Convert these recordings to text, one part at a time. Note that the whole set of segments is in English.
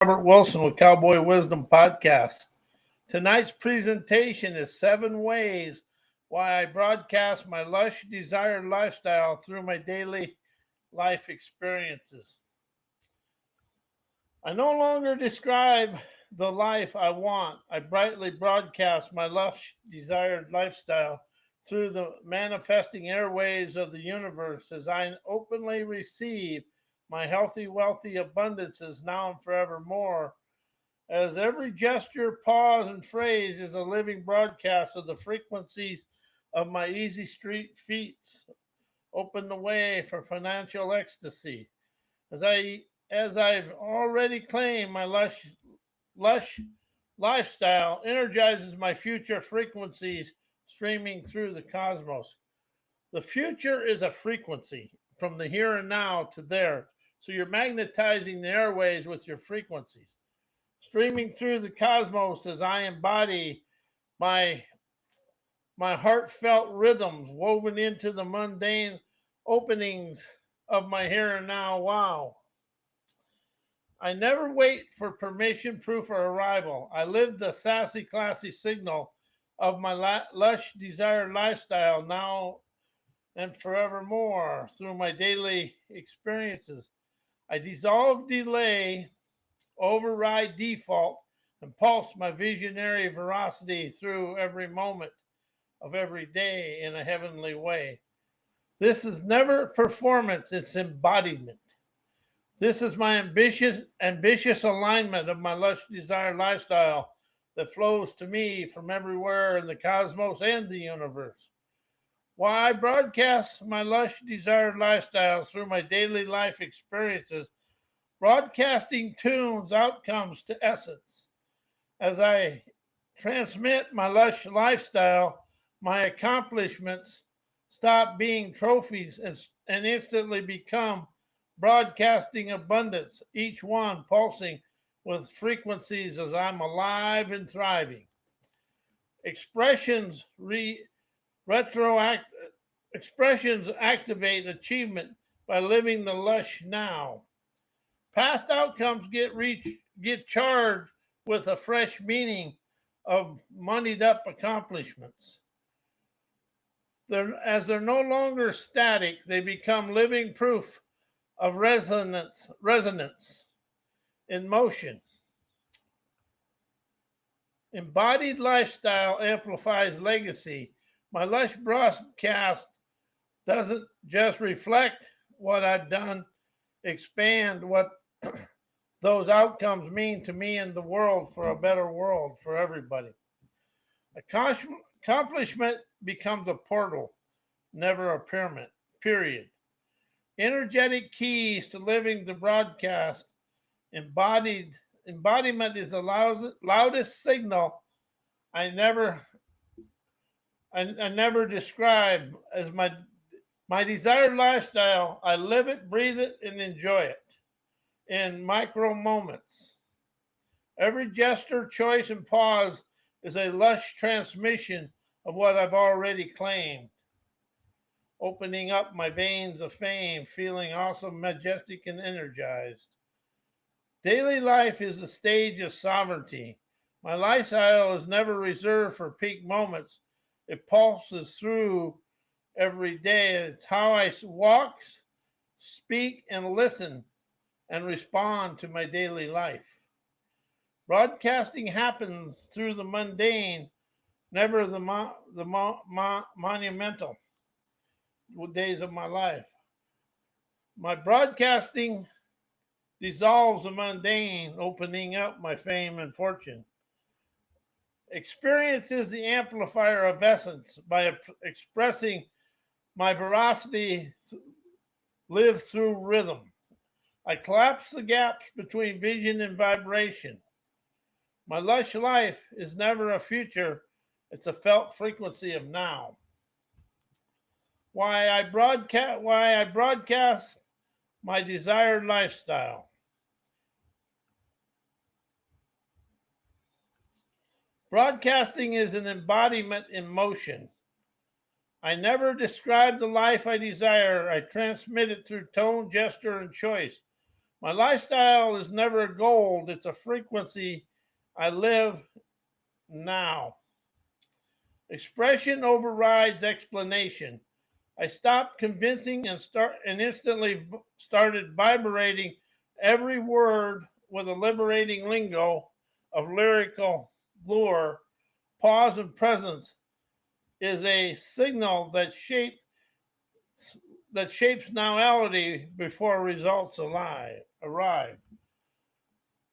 Robert Wilson with Cowboy Wisdom Podcast. Tonight's presentation is 7 ways why I broadcast my lush, desired lifestyle through my daily life experiences. I no longer describe the life I want. I brightly broadcast my lush, desired lifestyle through the manifesting airwaves of the universe as I openly receive my healthy, wealthy abundances now and forevermore. As every gesture, pause, and phrase is a living broadcast of the frequencies of my easy street feats, open the way for financial ecstasy. As I've already claimed, my lush lifestyle energizes my future frequencies streaming through the cosmos. The future is a frequency from the here and now to there. So you're magnetizing the airways with your frequencies. Streaming through the cosmos as I embody my my heartfelt rhythms woven into the mundane openings of my here and now. Wow. I never wait for permission, proof, or arrival. I live the sassy, classy signal of my lush, desired lifestyle now and forevermore through my daily experiences. I dissolve delay, override default, and pulse my visionary veracity through every moment of every day in a heavenly way. This is never performance, it's embodiment. This is my ambitious alignment of my lush desired lifestyle that flows to me from everywhere in the cosmos and the universe. Why I broadcast my lush desired lifestyle through my daily life experiences, broadcasting tunes, outcomes to essence. As I transmit my lush lifestyle, my accomplishments stop being trophies and instantly become broadcasting abundance, each one pulsing with frequencies as I'm alive and thriving. Expressions retroact expressions activate achievement by living the lush now. Past outcomes get charged with a fresh meaning of moneyed up accomplishments. They're no longer static, they become living proof of resonance in motion. Embodied lifestyle amplifies legacy. My lush broadcast doesn't just reflect what I've done, expand what those outcomes mean to me and the world for a better world for everybody. Accomplishment becomes a portal, never a pyramid, period. Energetic keys to living the broadcast. Embodiment is the loudest signal I never describe as my desired lifestyle. I live it, breathe it, and enjoy it in micro moments. Every gesture, choice, and pause is a lush transmission of what I've already claimed. Opening up my veins of fame, feeling awesome, majestic, and energized. Daily life is the stage of sovereignty. My lifestyle is never reserved for peak moments. It pulses through every day. It's how I walk, speak, and listen and respond to my daily life. Broadcasting happens through the mundane, never the monumental days of my life. My broadcasting dissolves the mundane, opening up my fame and fortune. Experience is the amplifier of essence by expressing my veracity, live through rhythm. I collapse the gaps between vision and vibration. My lush life is never a future, it's a felt frequency of now. Why I broadcast my desired lifestyle. Broadcasting is an embodiment in motion. I never describe the life I desire. I transmit it through tone, gesture, and choice. My lifestyle is never a goal, it's a frequency. I live now. Expression overrides explanation. I stopped convincing and instantly started vibrating every word with a liberating lingo of lyrical lure. Pause and presence is a signal that shapes normality before results arrive.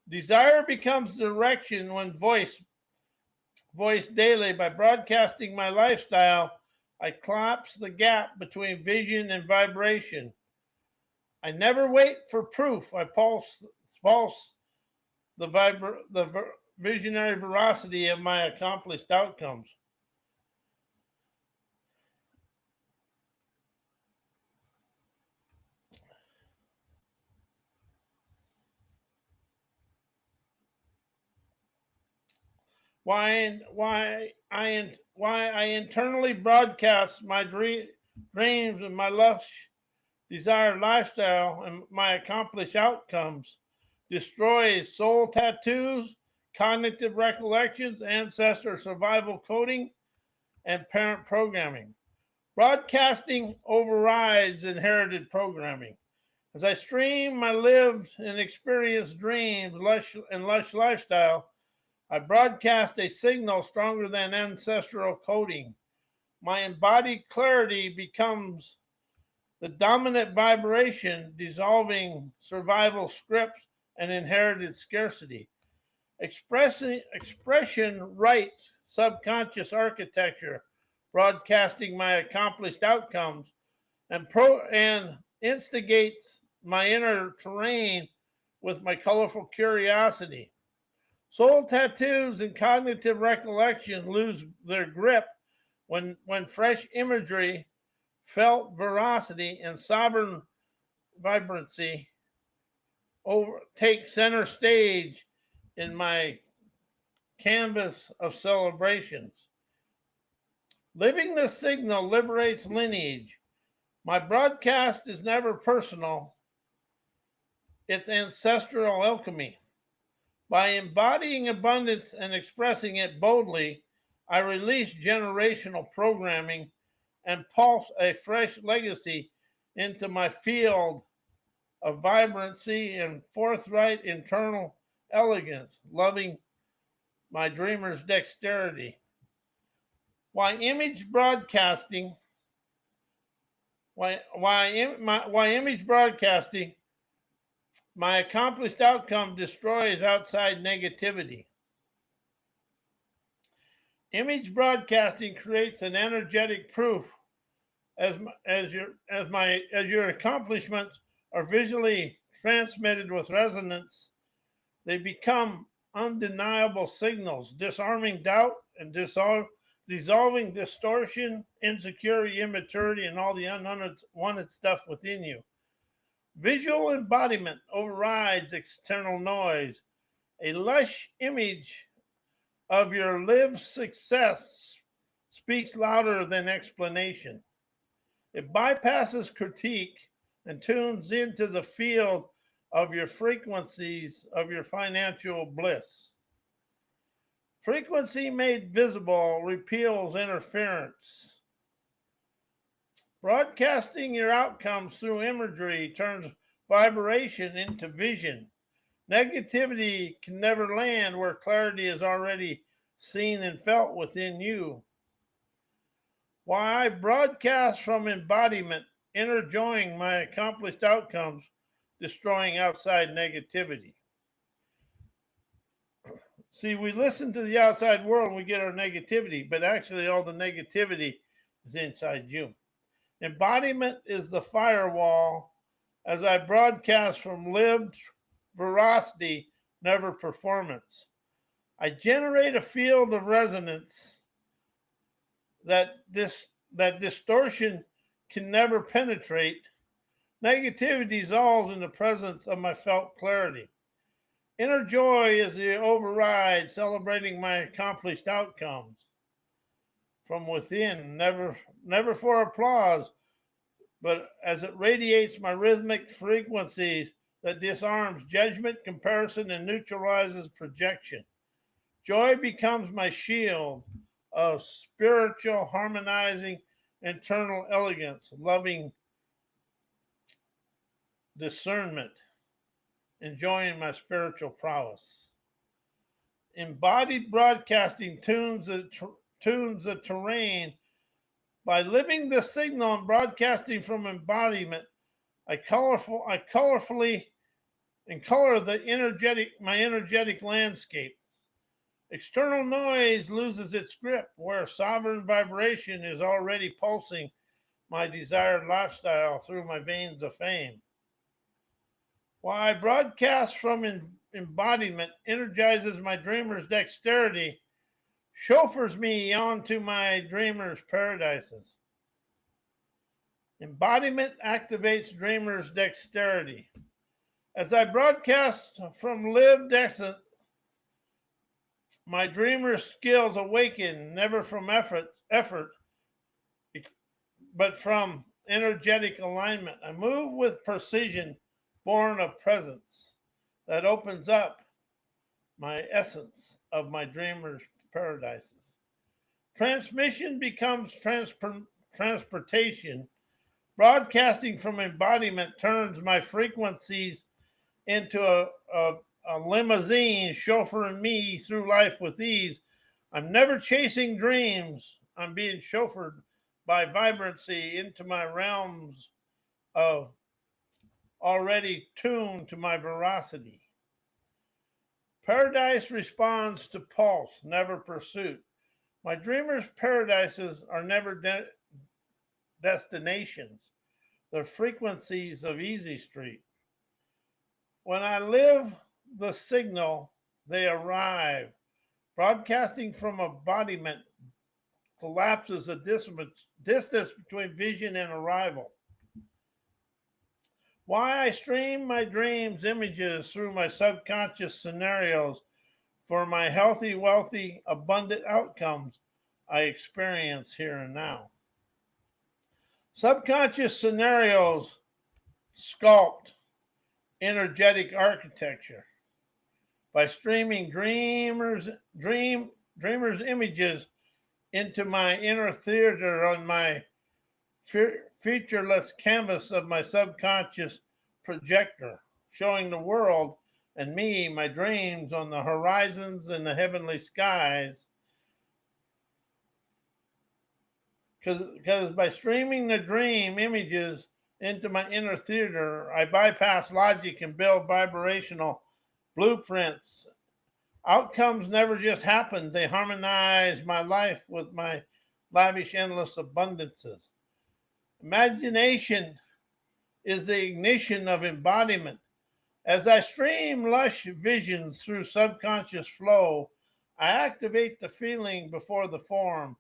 Desire becomes direction when voiced daily. By broadcasting my lifestyle, I collapse the gap between vision and vibration. I never wait for proof. I pulse the visionary veracity of my accomplished outcomes. Why I internally broadcast my dreams and my lush desired lifestyle and my accomplished outcomes destroys soul tattoos, cognitive recollections, ancestor survival coding, and parent programming. Broadcasting overrides inherited programming. As I stream my lived and experienced dreams and lush lifestyle, I broadcast a signal stronger than ancestral coding. My embodied clarity becomes the dominant vibration, dissolving survival scripts and inherited scarcity. Expression writes subconscious architecture, broadcasting my accomplished outcomes, and instigates my inner terrain with my colorful curiosity. Soul tattoos and cognitive recollection lose their grip when fresh imagery, felt veracity, and sovereign vibrancy take center stage in my canvas of celebrations. Living the signal liberates lineage. My broadcast is never personal, it's ancestral alchemy. By embodying abundance and expressing it boldly, I release generational programming and pulse a fresh legacy into my field of vibrancy and forthright internal elegance, loving my dreamer's dexterity. Why image broadcasting? Why image broadcasting? My accomplished outcome destroys outside negativity. Image broadcasting creates an energetic proof as your accomplishments are visually transmitted with resonance. They become undeniable signals, disarming doubt and dissolving distortion, insecurity, immaturity, and all the unwanted stuff within you. Visual embodiment overrides external noise. A lush image of your lived success speaks louder than explanation. It bypasses critique and tunes into the field of your frequencies of your financial bliss. Frequency made visible repeals interference. Broadcasting your outcomes through imagery turns vibration into vision. Negativity can never land where clarity is already seen and felt within you. Why I broadcast from embodiment, enjoying my accomplished outcomes, destroying outside negativity. See, we listen to the outside world and we get our negativity, but actually all the negativity is inside you. Embodiment is the firewall as I broadcast from lived veracity, never performance. I generate a field of resonance that distortion can never penetrate. Negativity dissolves in the presence of my felt clarity. Inner joy is the override, celebrating my accomplished outcomes from within, never for applause, but as it radiates my rhythmic frequencies that disarms judgment, comparison, and neutralizes projection. Joy becomes my shield of spiritual, harmonizing, internal elegance, loving discernment, enjoying my spiritual prowess. Embodied broadcasting tunes the terrain. By living the signal and broadcasting from embodiment, I colorfully and color my energetic landscape. External noise loses its grip where sovereign vibration is already pulsing my desired lifestyle through my veins of fame. While I broadcast from embodiment, energizes my dreamer's dexterity, chauffeurs me onto my dreamer's paradises. Embodiment activates dreamer's dexterity. As I broadcast from lived essence, my dreamer's skills awaken, never from effort, but from energetic alignment. I move with precision, born of presence, that opens up my essence of my dreamer's paradises. Transmission becomes transportation. Broadcasting from embodiment turns my frequencies into a limousine chauffeuring me through life with ease. I'm never chasing dreams. I'm being chauffeured by vibrancy into my realms of already tuned to my veracity. Paradise responds to pulse, never pursuit. My dreamers' paradises are never destinations, they're frequencies of Easy Street. When I live the signal, they arrive. Broadcasting from embodiment collapses the distance between vision and arrival. Why I stream my dreams images through my subconscious scenarios for my healthy, wealthy, abundant outcomes I experience here and now. Subconscious scenarios sculpt energetic architecture by streaming dreamers images into my inner theater on my featureless canvas of my subconscious projector, showing the world and me my dreams on the horizons and the heavenly skies. Because by streaming the dream images into my inner theater, I bypass logic and build vibrational blueprints. Outcomes never just happen, they harmonize my life with my lavish, endless abundances. Imagination is the ignition of embodiment. As I stream lush visions through subconscious flow, I activate the feeling before the form.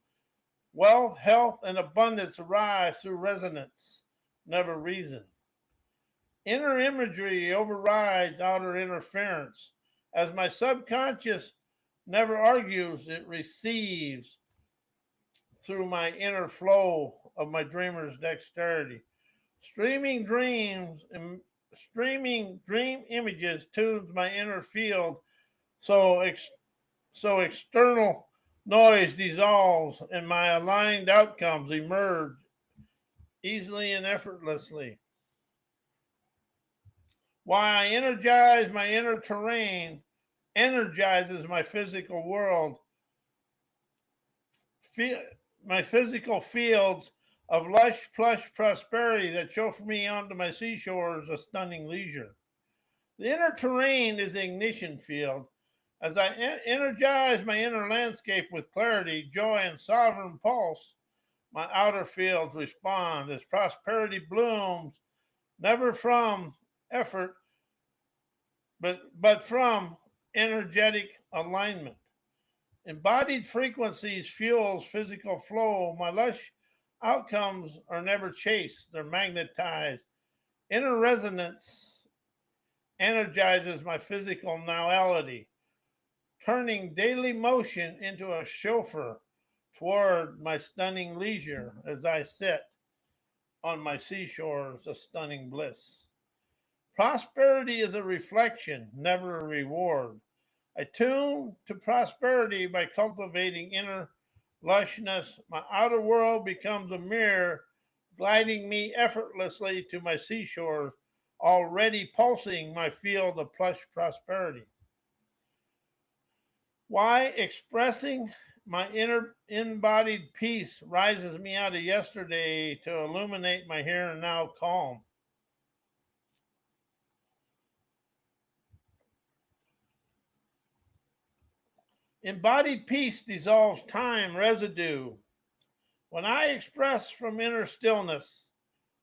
Wealth, health, and abundance arise through resonance, never reason. Inner imagery overrides outer interference. As my subconscious never argues, it receives through my inner flow of my dreamer's dexterity. Streaming dreams and streaming dream images tunes my inner field so external noise dissolves and my aligned outcomes emerge easily and effortlessly. Why I energize my inner terrain energizes my physical world. My physical fields of lush, plush prosperity that chauffeur me onto my seashores of stunning leisure. The inner terrain is the ignition field. As I energize my inner landscape with clarity, joy, and sovereign pulse, my outer fields respond as prosperity blooms, never from effort, but from energetic alignment. Embodied frequencies fuels physical flow. My lush outcomes are never chased, they're magnetized. Inner resonance energizes my physical nowality, turning daily motion into a chauffeur toward my stunning leisure as I sit on my seashores of stunning bliss. Prosperity is a reflection, never a reward. I tune to prosperity by cultivating inner lushness. My outer world becomes a mirror, gliding me effortlessly to my seashore, already pulsing my field of plush prosperity. Why expressing my inner embodied peace rises me out of yesterday to illuminate my here and now calm. Embodied peace dissolves time residue. When I express from inner stillness,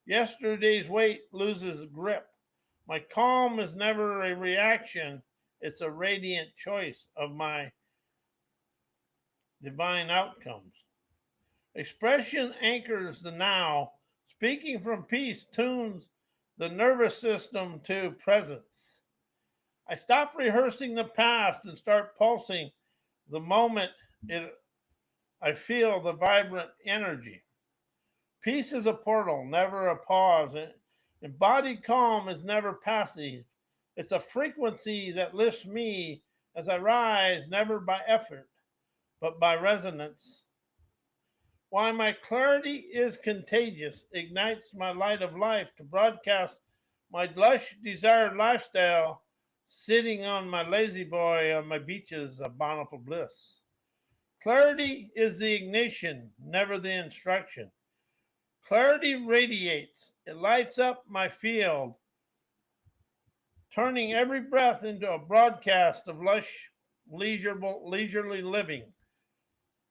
yesterday's weight loses grip. My calm is never a reaction, it's a radiant choice of my divine outcomes. Expression anchors the now. Speaking from peace tunes the nervous system to presence. I stop rehearsing the past and start pulsing the moment it, I feel the vibrant energy. Peace is a portal, never a pause. Embodied calm is never passive. It's a frequency that lifts me as I rise, never by effort, but by resonance. Why my clarity is contagious, ignites my light of life to broadcast my lush, desired lifestyle, sitting on my lazy boy on my beaches of bountiful bliss. Clarity is the ignition, never the instruction. Clarity radiates, it lights up my field, turning every breath into a broadcast of lush, leisurely living,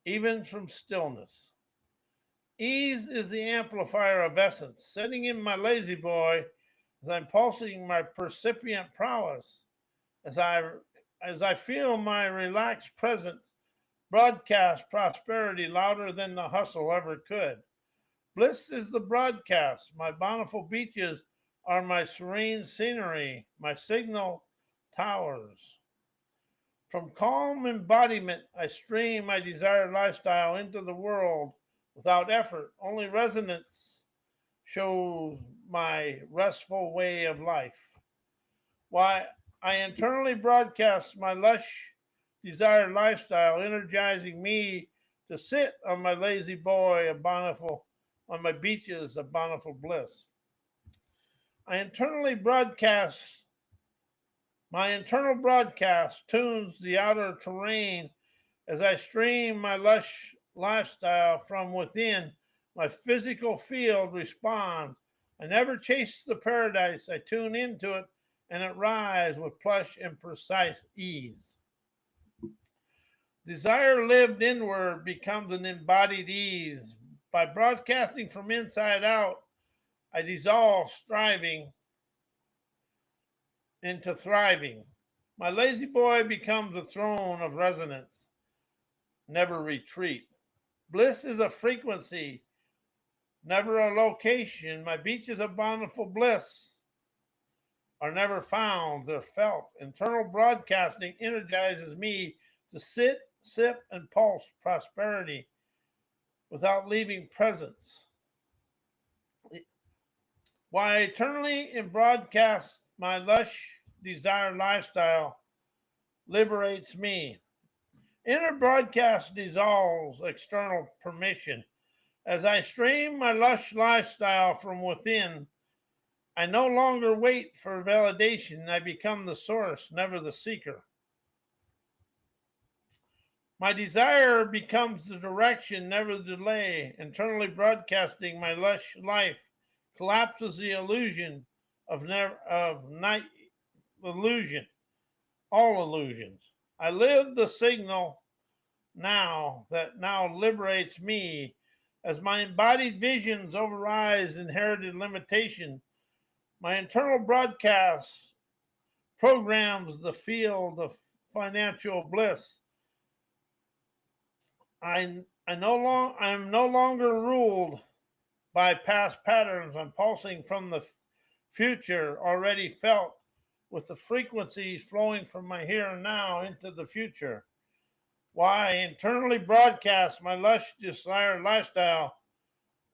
even from stillness. Ease is the amplifier of essence, sitting in my lazy boy as I'm pulsing my percipient prowess, as I as I feel my relaxed presence broadcast prosperity louder than the hustle ever could. Bliss is the broadcast. My bountiful beaches are my serene scenery, my signal towers. From calm embodiment, I stream my desired lifestyle into the world without effort. Only resonance shows my restful way of life. Why I internally broadcast my lush, desired lifestyle, energizing me to sit on my lazy boy of bountiful, on my beaches of bountiful bliss. I internally broadcast My internal broadcast tunes the outer terrain as I stream my lush lifestyle from within. My physical field responds. I never chase the paradise, I tune into it and it rises with plush and precise ease. Desire lived inward becomes an embodied ease. By broadcasting from inside out, I dissolve striving into thriving. My lazy boy becomes a throne of resonance, never retreat. Bliss is a frequency, never a location. My beaches of bountiful bliss are never found, they're felt. Internal broadcasting energizes me to sit, sip, and pulse prosperity without leaving presence. Why eternally in broadcast my lush desired lifestyle liberates me. Inner broadcast dissolves external permission. As I stream my lush lifestyle from within, I no longer wait for validation. I become the source, never the seeker. My desire becomes the direction, never the delay. Internally broadcasting my lush life collapses the illusion of night illusion, all illusions. I live the signal now that now liberates me as my embodied visions override inherited limitation. My internal broadcast programs the field of financial bliss. I am no longer ruled by past patterns. I'm pulsing from the future already felt with the frequencies flowing from my here and now into the future. Why I internally broadcast my lush desired lifestyle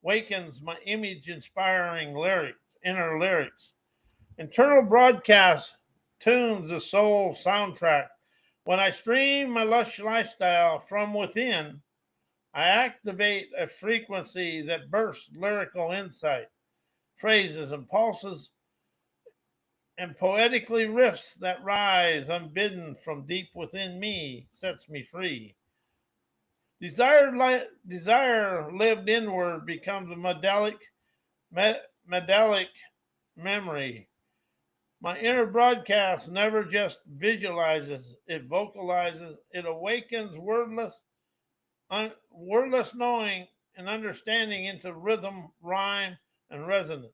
wakens my image inspiring lyrics, inner lyrics. Internal broadcast tunes the soul soundtrack. When I stream my lush lifestyle from within, I activate a frequency that bursts lyrical insight, phrases, and pulses, and poetically riffs that rise unbidden from deep within me, sets me free. Desire lived inward becomes a medallic memory. My inner broadcast never just visualizes, it vocalizes, it awakens wordless knowing and understanding into rhythm, rhyme, and resonance.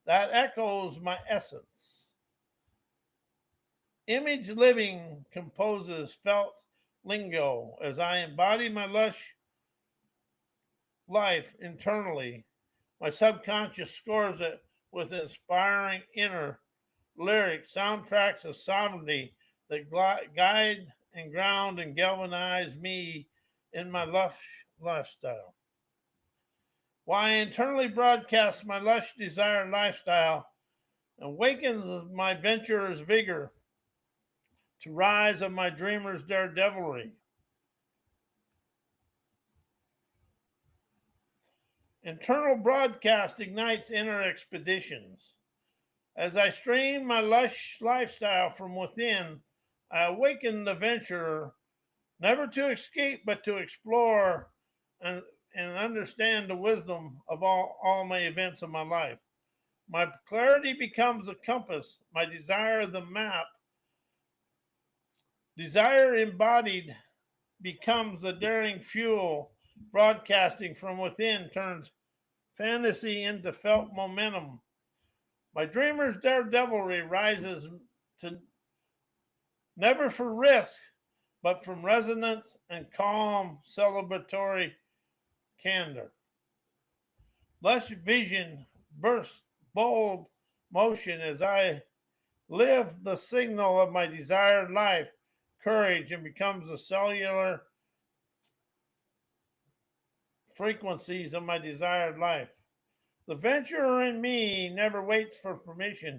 That echoes my essence. Image living composes felt lingo as I embody my lush life internally. My subconscious scores it with inspiring inner lyrics, soundtracks of sovereignty that guide and ground and galvanize me in my lush lifestyle. Why I internally broadcast my lush desired lifestyle awakens my venturer's vigor to rise of my dreamer's daredevilry. Internal broadcast ignites inner expeditions. As I stream my lush lifestyle from within, I awaken the venturer never to escape but to explore and, and understand the wisdom of all my events of my life. My clarity becomes a compass, my desire the map, desire embodied becomes the daring fuel, broadcasting from within turns fantasy into felt momentum. My dreamer's daredevilry rises to never for risk, but from resonance and calm celebratory candor. Lush vision bursts bold motion as I live the signal of my desired life, courage, and becomes the cellular frequencies of my desired life. The venturer in me never waits for permission.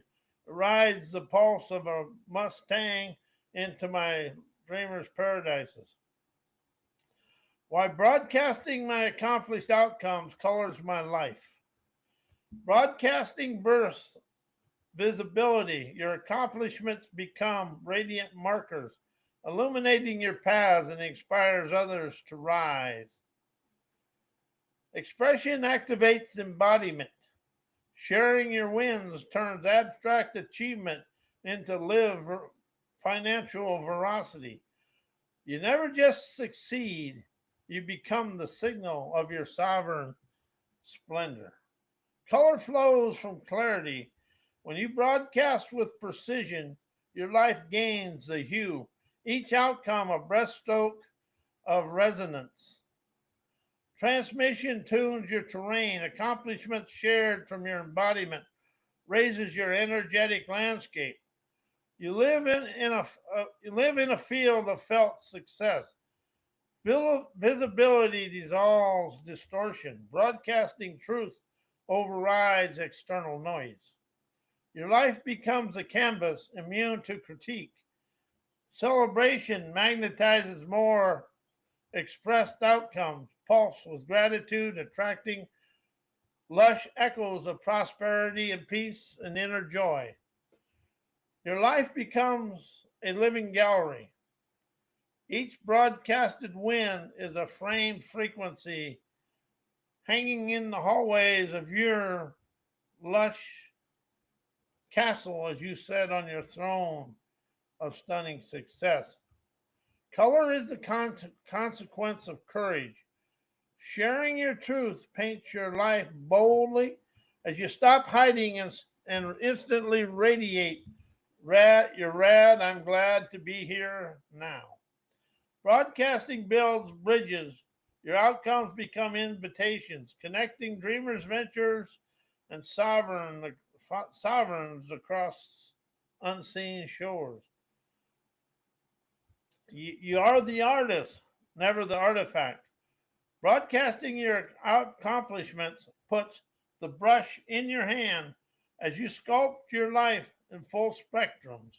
It rides the pulse of a Mustang into my dreamer's paradises. Why broadcasting my accomplished outcomes colors my life. Broadcasting bursts visibility. Your accomplishments become radiant markers, illuminating your paths and inspires others to rise. Expression activates embodiment. Sharing your wins turns abstract achievement into live financial veracity. You never just succeed, you become the signal of your sovereign splendor. Color flows from clarity. When you broadcast with precision, your life gains the hue, each outcome a breaststroke of resonance. Transmission tunes your terrain, accomplishments shared from your embodiment raises your energetic landscape. You live in a field of felt success. Visibility dissolves distortion. Broadcasting truth overrides external noise. Your life becomes a canvas immune to critique. Celebration magnetizes more expressed outcomes, pulse with gratitude, attracting lush echoes of prosperity and peace and inner joy. Your life becomes a living gallery. Each broadcasted win is a framed frequency hanging in the hallways of your lush castle as you sit on your throne of stunning success. Color is the consequence of courage. Sharing your truth paints your life boldly as you stop hiding and instantly radiate. You're rad. I'm glad to be here now. Broadcasting builds bridges. Your outcomes become invitations, connecting dreamers, ventures, and sovereigns across unseen shores. You are the artist, never the artifact. Broadcasting your accomplishments puts the brush in your hand as you sculpt your life in full spectrums.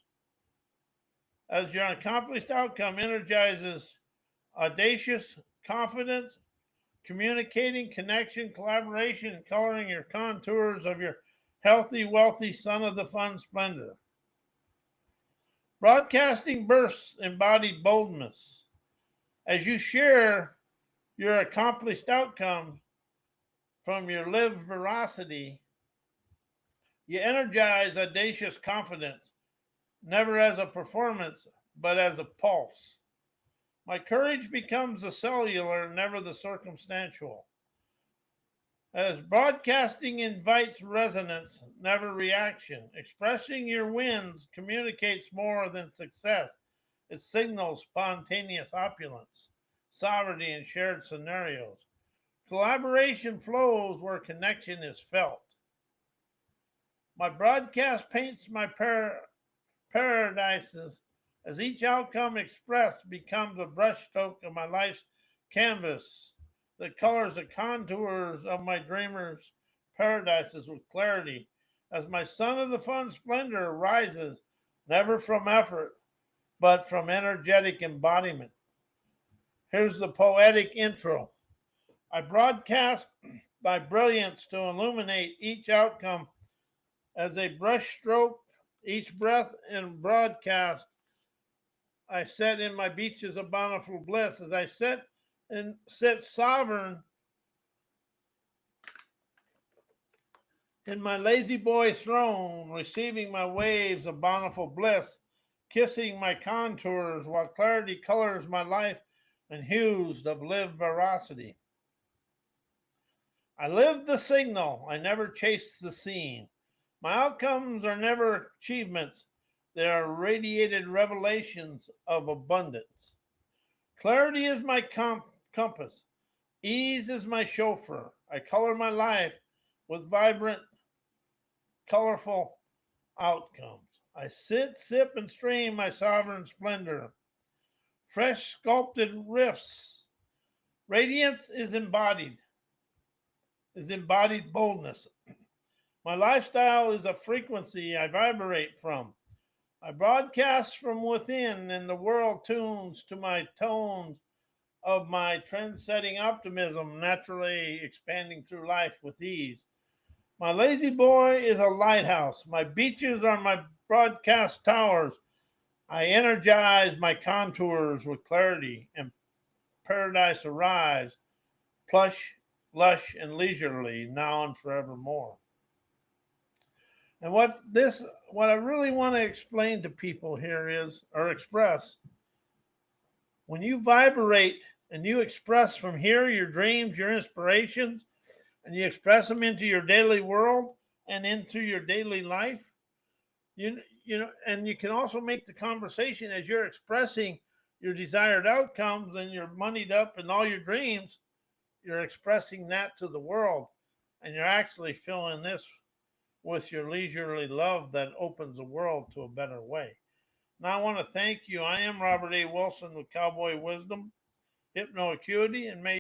As your accomplished outcome energizes audacious confidence, communicating, connection, collaboration, and coloring your contours of your healthy, wealthy son of the fun splendor. Broadcasting bursts embodied boldness. As you share your accomplished outcome from your lived veracity, you energize audacious confidence, never as a performance, but as a pulse. My courage becomes the cellular, never the circumstantial. As broadcasting invites resonance, never reaction. Expressing your wins communicates more than success. It signals spontaneous opulence, sovereignty, and shared scenarios. Collaboration flows where connection is felt. My broadcast paints my paradises as each outcome expressed becomes a brushstroke of my life's canvas that colors the contours of my dreamers' paradises with clarity as my son of the fun splendor rises never from effort but from energetic embodiment. Here's the poetic intro. I broadcast my brilliance to illuminate each outcome as a brushstroke, each breath and broadcast. I set in my beaches of bountiful bliss as I sit sovereign in my lazy boy throne, receiving my waves of bountiful bliss, kissing my contours while clarity colors my life and hues of lived veracity. I live the signal, I never chase the scene. My outcomes are never achievements, they are radiated revelations of abundance. Clarity is my compass, ease is my chauffeur. I color my life with vibrant, colorful outcomes. I sit, sip, and stream my sovereign splendor. Fresh sculpted riffs. Radiance is embodied boldness. My lifestyle is a frequency I vibrate from. I broadcast from within, and the world tunes to my tones of my trend setting optimism, naturally expanding through life with ease. My lazy boy is a lighthouse. My beaches are my broadcast towers. I energize my contours with clarity, and paradise arise, plush, lush, and leisurely, now and forevermore. And what I really want to explain to people here is, or express, when you vibrate and you express from here your dreams, your inspirations, and you express them into your daily world and into your daily life, and you can also make the conversation as you're expressing your desired outcomes and you're moneyed up and all your dreams, you're expressing that to the world, and you're actually filling this with your leisurely love that opens the world to a better way. Now, I want to thank you. I am Robert A. Wilson with Cowboy Wisdom, Hypno Acuity, and may